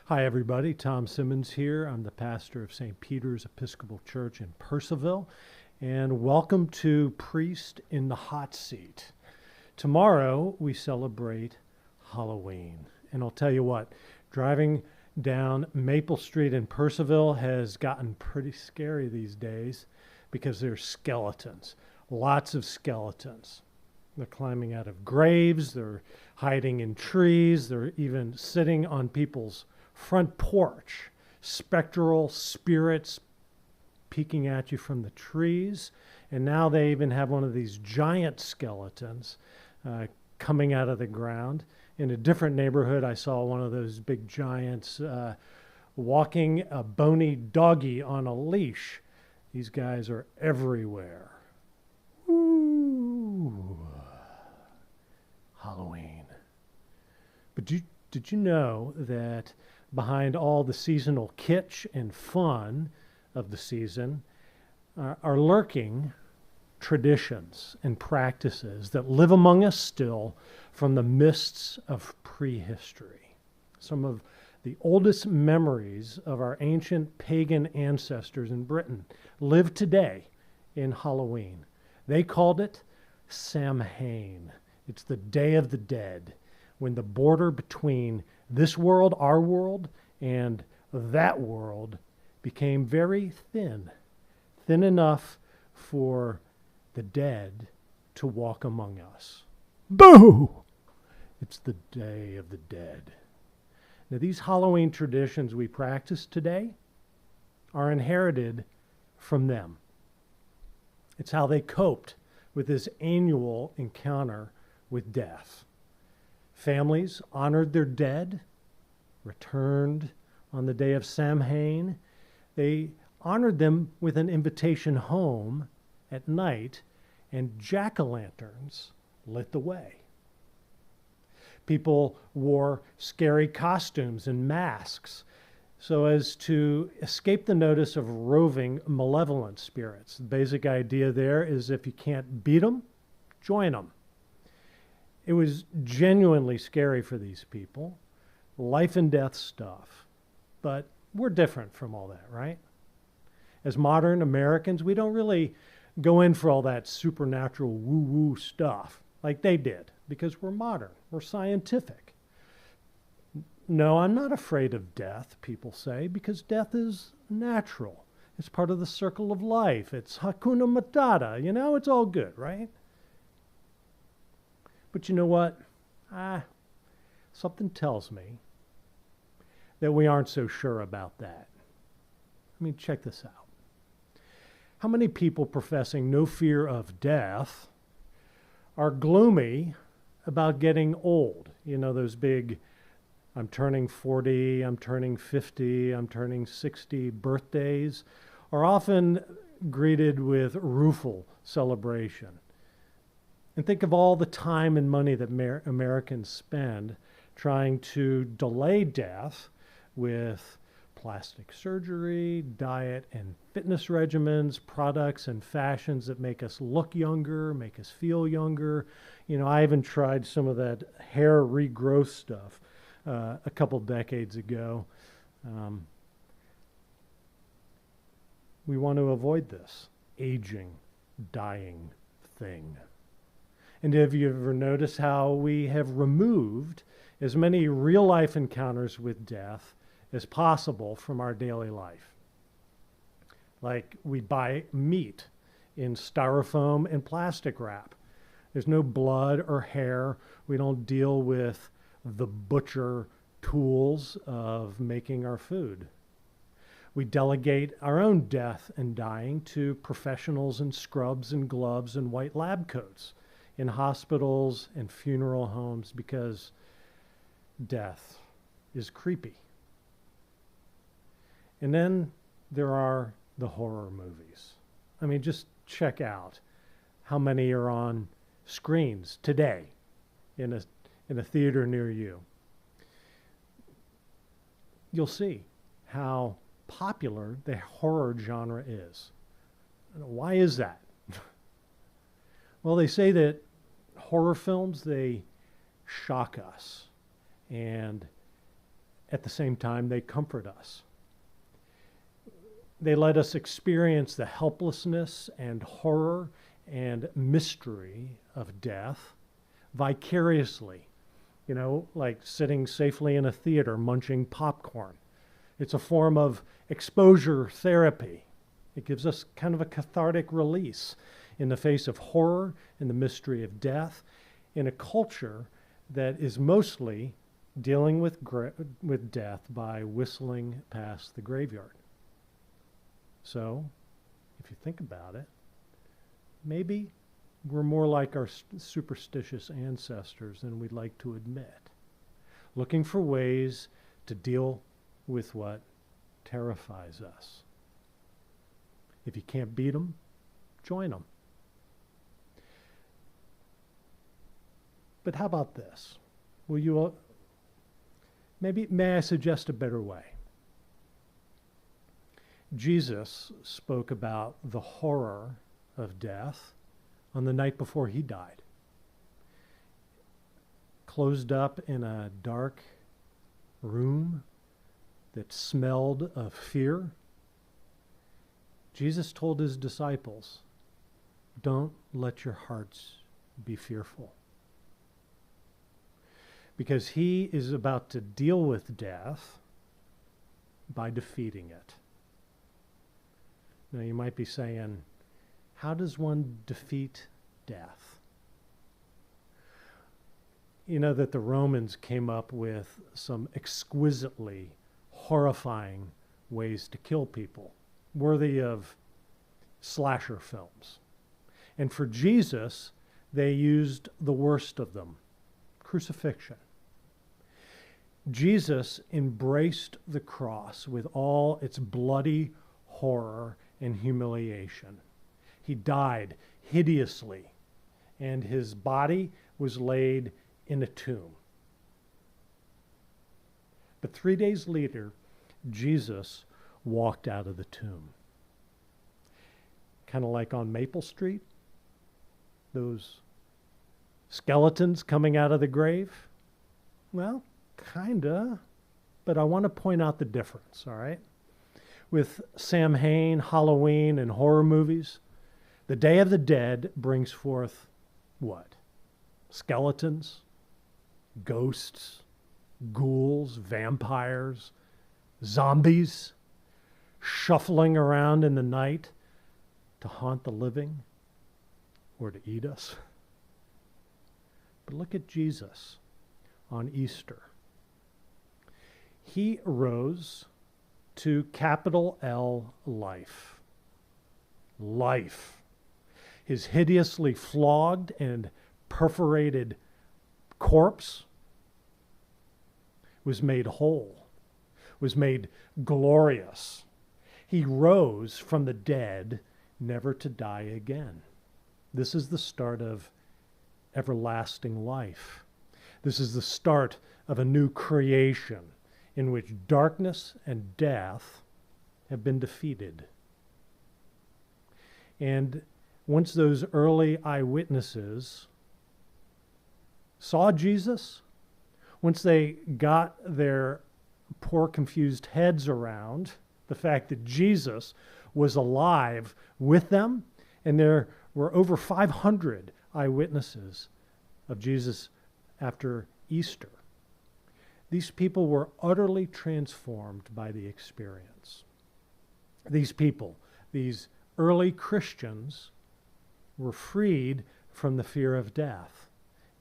Hi, everybody. Tom Simmons here. I'm the pastor of St. Peter's Episcopal Church in Purcellville, and welcome to Priest in the Hot Seat. Tomorrow, we celebrate Halloween. And I'll tell you what, driving down Maple Street in Purcellville has gotten pretty scary these days because there's skeletons, lots of skeletons. They're climbing out of graves, they're hiding in trees, they're even sitting on people's front porch, spectral spirits peeking at you from the trees. And now they even have one of these giant skeletons coming out of the ground. In a different neighborhood, I saw one of those big giants walking a bony doggy on a leash. These guys are everywhere. Ooh. Halloween. But did you know that behind all the seasonal kitsch and fun of the season are lurking traditions and practices that live among us still from the mists of prehistory? Some of the oldest memories of our ancient pagan ancestors in Britain live today in Halloween. They called it Samhain. It's the Day of the Dead, when the border between this world, our world, and that world became very thin, thin enough for the dead to walk among us. Boo! It's the Day of the Dead. Now, these Halloween traditions we practice today are inherited from them. It's how they coped with this annual encounter with death. Families honored their dead, returned on the day of Samhain. They honored them with an invitation home at night, and jack-o'-lanterns lit the way. People wore scary costumes and masks so as to escape the notice of roving malevolent spirits. The basic idea there is if you can't beat them, join them. It was genuinely scary for these people, life and death stuff. But we're different from all that, right? As modern Americans, we don't really go in for all that supernatural woo-woo stuff like they did because we're modern, we're scientific. No, I'm not afraid of death, people say, because death is natural. It's part of the circle of life. It's Hakuna Matata, it's all good, right? But you know what? Something tells me that we aren't so sure about that. I mean, check this out. How many people professing no fear of death are gloomy about getting old? Those big, I'm turning 40, I'm turning 50, I'm turning 60 birthdays are often greeted with rueful celebration. And think of all the time and money that Americans spend trying to delay death with plastic surgery, diet and fitness regimens, products and fashions that make us look younger, make us feel younger. I even tried some of that hair regrowth stuff a couple decades ago. We want to avoid this aging, dying thing. And have you ever noticed how we have removed as many real-life encounters with death as possible from our daily life? Like we buy meat in styrofoam and plastic wrap. There's no blood or hair. We don't deal with the butcher tools of making our food. We delegate our own death and dying to professionals in scrubs and gloves and white lab coats in hospitals and funeral homes because death is creepy. And then there are the horror movies. I mean, just check out how many are on screens today in a theater near you. You'll see how popular the horror genre is. Why is that? Well, they say that horror films, they shock us and at the same time, they comfort us. They let us experience the helplessness and horror and mystery of death vicariously, like sitting safely in a theater munching popcorn. It's a form of exposure therapy. It gives us kind of a cathartic release in the face of horror and the mystery of death in a culture that is mostly dealing with death by whistling past the graveyard. So, if you think about it, maybe we're more like our superstitious ancestors than we'd like to admit, looking for ways to deal with what terrifies us. If you can't beat them, join them. But how about this? Will you, may I suggest a better way? Jesus spoke about the horror of death on the night before he died. Closed up in a dark room that smelled of fear, Jesus told his disciples, "Don't let your hearts be fearful." Because he is about to deal with death by defeating it. Now you might be saying, how does one defeat death? You know that the Romans came up with some exquisitely horrifying ways to kill people, worthy of slasher films. And for Jesus, they used the worst of them, crucifixion. Jesus embraced the cross with all its bloody horror and humiliation. He died hideously, and his body was laid in a tomb. But 3 days later, Jesus walked out of the tomb. Kind of like on Maple Street, those skeletons coming out of the grave. Well, kinda, but I want to point out the difference, all right? With Sam Hain, Halloween, and horror movies, the Day of the Dead brings forth what? Skeletons, ghosts, ghouls, vampires, zombies, shuffling around in the night to haunt the living or to eat us. But look at Jesus on Easter. He rose to capital L life. Life. His hideously flogged and perforated corpse was made whole, was made glorious. He rose from the dead, never to die again. This is the start of everlasting life. This is the start of a new creation in which darkness and death have been defeated. And once those early eyewitnesses saw Jesus, once they got their poor confused heads around the fact that Jesus was alive with them, and there were over 500 eyewitnesses of Jesus after Easter, these people were utterly transformed by the experience. These people, these early Christians, were freed from the fear of death.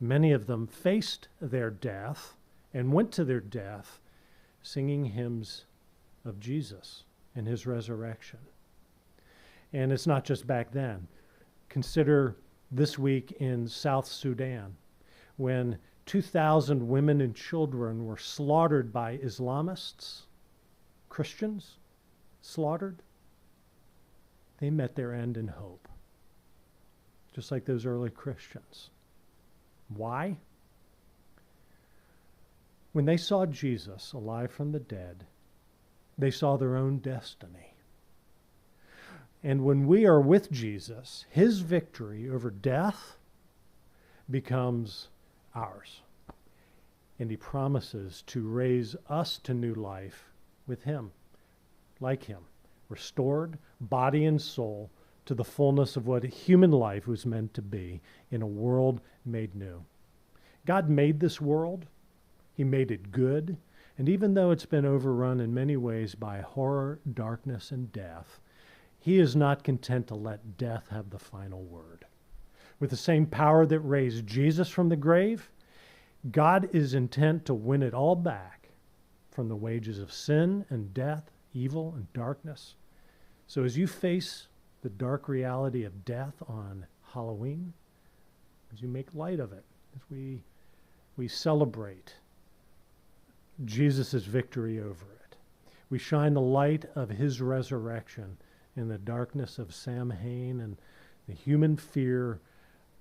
Many of them faced their death and went to their death singing hymns of Jesus and his resurrection. And it's not just back then. Consider this week in South Sudan, when 2,000 women and children were slaughtered by Islamists, Christians, slaughtered. They met their end in hope, just like those early Christians. Why? When they saw Jesus alive from the dead, they saw their own destiny. And when we are with Jesus, his victory over death becomes ours. And he promises to raise us to new life with him, like him, restored, body and soul, to the fullness of what human life was meant to be in a world made new. God made this world. He made it good. And even though it's been overrun in many ways by horror, darkness, and death, he is not content to let death have the final word. With the same power that raised Jesus from the grave, God is intent to win it all back from the wages of sin and death, evil and darkness. So as you face the dark reality of death on Halloween, as you make light of it, as we celebrate Jesus' victory over it, we shine the light of his resurrection in the darkness of Samhain and the human fear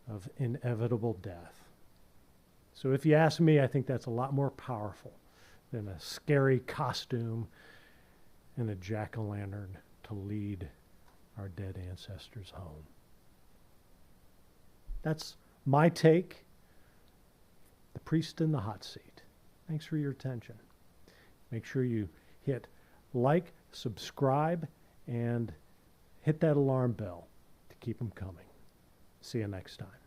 of inevitable death. So if you ask me, I think that's a lot more powerful than a scary costume and a jack-o'-lantern to lead our dead ancestors home. That's my take. The priest in the hot seat. Thanks for your attention. Make sure you hit like, subscribe, and hit that alarm bell to keep them coming. See you next time.